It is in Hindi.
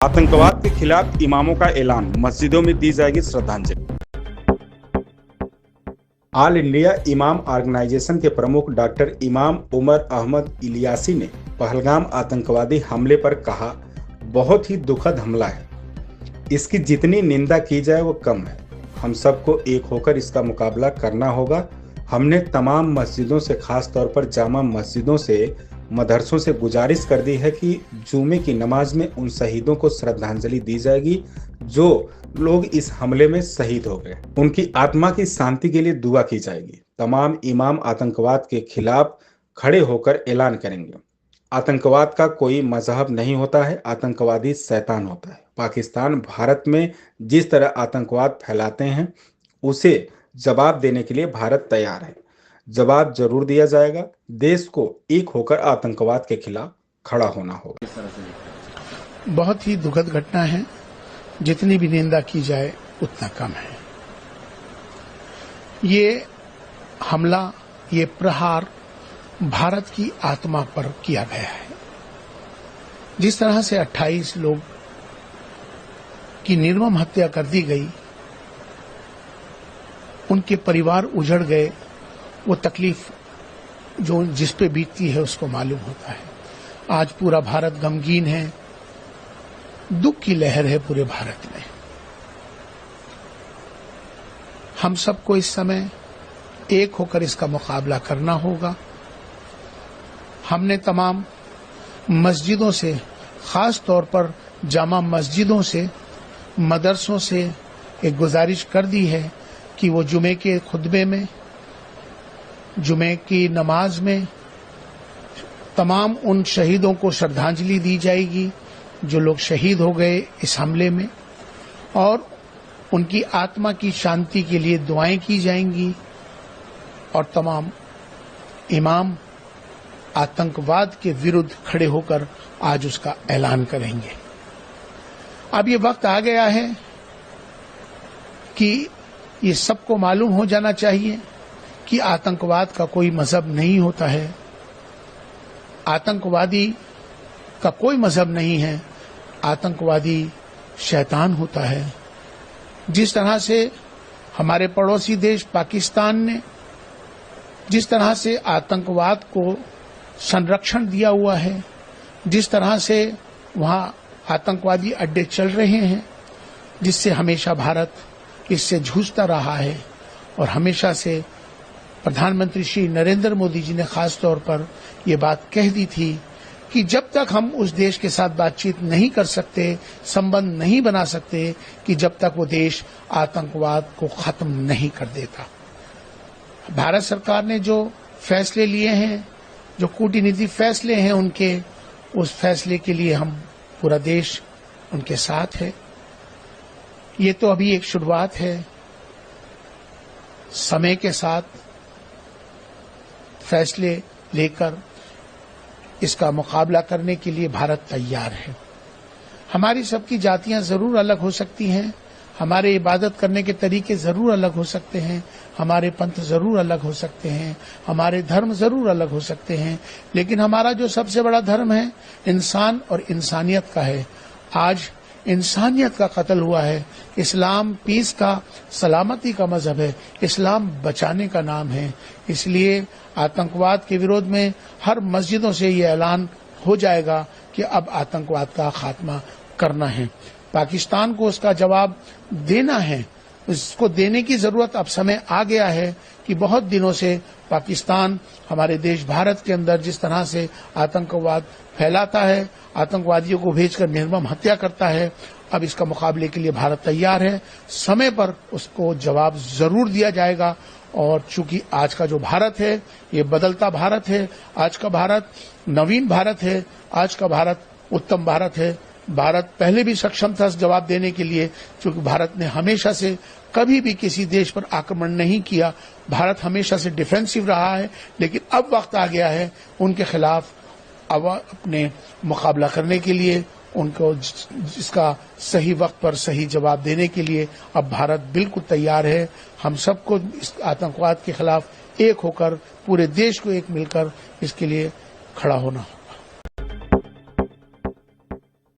आतंकवाद के खिलाफ इमामों का ऐलान, मस्जिदों में दी जाएगी श्रद्धांजलि। ऑल इंडिया इमाम ऑर्गेनाइजेशन के प्रमुख डॉक्टर इमाम उमर अहमद इलियासी ने पहलगाम आतंकवादी हमले पर कहा, बहुत ही दुखद हमला है। इसकी जितनी निंदा की जाए वो कम है। हम सबको एक होकर इसका मुकाबला करना होगा। हमने तमाम मस्जिदों से, खास तौर पर जामा मस्जिदों से, मदरसों से गुजारिश कर दी है कि जुमे की नमाज में उन शहीदों को श्रद्धांजलि दी जाएगी जो लोग इस हमले में शहीद हो गए। उनकी आत्मा की शांति के लिए दुआ की जाएगी। तमाम इमाम आतंकवाद के खिलाफ खड़े होकर ऐलान करेंगे। आतंकवाद का कोई मजहब नहीं होता है, आतंकवादी शैतान होता है। पाकिस्तान भारत में जिस तरह आतंकवाद फैलाते हैं उसे जवाब देने के लिए भारत तैयार है। जवाब जरूर दिया जाएगा। देश को एक होकर आतंकवाद के खिलाफ खड़ा होना होगा। बहुत ही दुखद घटना है। जितनी भी निंदा की जाए उतना कम है। ये हमला, ये प्रहार भारत की आत्मा पर किया गया है। जिस तरह से 28 लोग की निर्मम हत्या कर दी गई, उनके परिवार उजड़ गए, वो तकलीफ जो जिस पे बीतती है उसको मालूम होता है। आज पूरा भारत गमगीन है, दुख की लहर है पूरे भारत में। हम सबको इस समय एक होकर इसका मुकाबला करना होगा। हमने तमाम मस्जिदों से, खास तौर पर जामा मस्जिदों से, मदरसों से एक गुजारिश कर दी है कि वो जुमे के खुतबे में, जुमे की नमाज में तमाम उन शहीदों को श्रद्धांजलि दी जाएगी जो लोग शहीद हो गए इस हमले में, और उनकी आत्मा की शांति के लिए दुआएं की जाएंगी। और तमाम इमाम आतंकवाद के विरुद्ध खड़े होकर आज उसका ऐलान करेंगे। अब ये वक्त आ गया है कि ये सबको मालूम हो जाना चाहिए कि आतंकवाद का कोई मजहब नहीं होता है, आतंकवादी का कोई मजहब नहीं है, आतंकवादी शैतान होता है। जिस तरह से हमारे पड़ोसी देश पाकिस्तान ने जिस तरह से आतंकवाद को संरक्षण दिया हुआ है, जिस तरह से वहां आतंकवादी अड्डे चल रहे हैं, जिससे हमेशा भारत इससे जूझता रहा है। और हमेशा से प्रधानमंत्री श्री नरेंद्र मोदी जी ने खास तौर पर ये बात कह दी थी कि जब तक हम उस देश के साथ बातचीत नहीं कर सकते, संबंध नहीं बना सकते, कि जब तक वो देश आतंकवाद को खत्म नहीं कर देता। भारत सरकार ने जो फैसले लिए हैं, जो कूटनीतिक फैसले हैं उनके, उस फैसले के लिए हम पूरा देश उनके साथ है। ये तो अभी एक शुरुआत है। समय के साथ फैसले लेकर इसका मुकाबला करने के लिए भारत तैयार है। हमारी सबकी जातियां जरूर अलग हो सकती हैं, हमारे इबादत करने के तरीके जरूर अलग हो सकते हैं, हमारे पंथ जरूर अलग हो सकते हैं, हमारे धर्म जरूर अलग हो सकते हैं, लेकिन हमारा जो सबसे बड़ा धर्म है इंसान और इंसानियत का है। आज इंसानियत का कत्ल हुआ है। इस्लाम पीस का, सलामती का मजहब है। इस्लाम बचाने का नाम है। इसलिए आतंकवाद के विरोध में हर मस्जिदों से ये ऐलान हो जाएगा कि अब आतंकवाद का खात्मा करना है। पाकिस्तान को उसका जवाब देना है। उसको देने की जरूरत अब समय आ गया है कि बहुत दिनों से पाकिस्तान हमारे देश भारत के अंदर जिस तरह से आतंकवाद फैलाता है, आतंकवादियों को भेजकर निर्मम हत्या करता है, अब इसका मुकाबले के लिए भारत तैयार है। समय पर उसको जवाब जरूर दिया जाएगा। और चूंकि आज का जो भारत है ये बदलता भारत है, आज का भारत नवीन भारत है, आज का भारत उत्तम भारत है। भारत पहले भी सक्षम था जवाब देने के लिए, क्योंकि भारत ने हमेशा से कभी भी किसी देश पर आक्रमण नहीं किया। भारत हमेशा से डिफेंसिव रहा है, लेकिन अब वक्त आ गया है उनके खिलाफ अब अपने मुकाबला करने के लिए, उनको इसका सही वक्त पर सही जवाब देने के लिए अब भारत बिल्कुल तैयार है। हम सबको इस आतंकवाद के खिलाफ एक होकर, पूरे देश को एक मिलकर इसके लिए खड़ा होना।